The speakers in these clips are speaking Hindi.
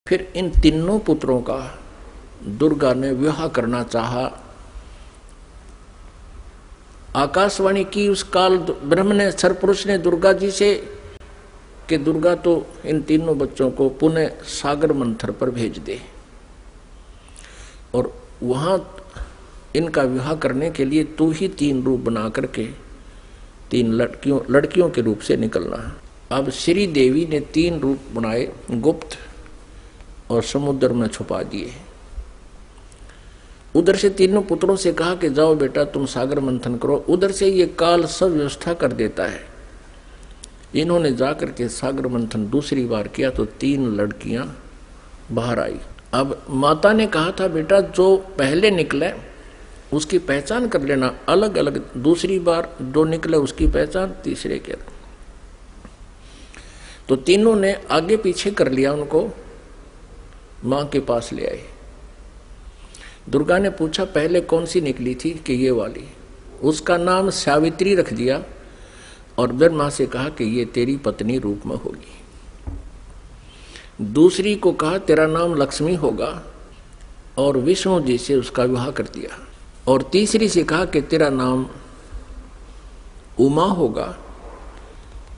फिर इन तीनों पुत्रों का दुर्गा ने विवाह करना चाहा। आकाशवाणी की उस काल ब्रह्म ने, सरपुरुष ने दुर्गा जी से कि दुर्गा तो इन तीनों बच्चों को पुनः सागर मंथर पर भेज दे और वहां इनका विवाह करने के लिए तू ही 3 रूप बना करके 3 लड़कियों के रूप से निकलना। अब श्री देवी ने 3 रूप बनाए गुप्त और समुद्र में छुपा दिए। उधर से तीनों पुत्रों से कहा कि जाओ बेटा तुम सागर मंथन करो, उधर से ये काल सब व्यवस्था कर देता है। इन्होंने जाकर के सागर मंथन दूसरी बार किया तो 3 लड़कियां बाहर आई। अब माता ने कहा था बेटा जो पहले निकले उसकी पहचान कर लेना, अलग अलग दूसरी बार जो निकले उसकी पहचान तीसरे के। तो तीनों ने आगे पीछे कर लिया, उनको मां के पास ले आए। दुर्गा ने पूछा पहले कौन सी निकली थी कि ये वाली, उसका नाम सावित्री रख दिया और ब्रह्मा से कहा कि ये तेरी पत्नी रूप में होगी। दूसरी को कहा तेरा नाम लक्ष्मी होगा और विष्णु जी से उसका विवाह कर दिया। और तीसरी से कहा कि तेरा नाम उमा होगा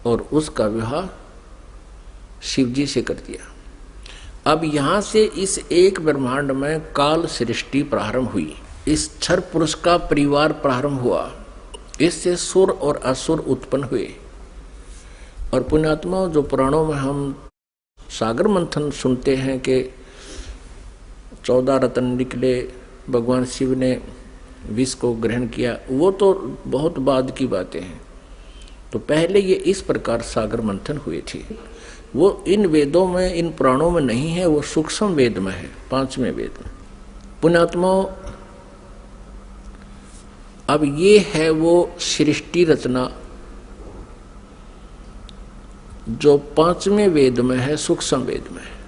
और उसका विवाह शिव जी से कर दिया। अब यहां से इस एक ब्रह्मांड में काल सृष्टि प्रारंभ हुई, इस क्षर पुरुष का परिवार प्रारंभ हुआ, इससे सुर और असुर उत्पन्न हुए। और पुण्यात्मा जो पुराणों में हम सागर मंथन सुनते हैं कि 14 रत्न निकले, भगवान शिव ने विष को ग्रहण किया, वो तो बहुत बाद की बातें हैं। तो पहले ये इस प्रकार सागर मंथन हुए थे। वो इन वेदों में, इन पुराणों में नहीं है, वो सूक्ष्म वेद में है, 5वें वेद में। पुण्यात्माओं अब ये है वो सृष्टि रचना जो 5वें वेद में है, सूक्ष्म वेद में है।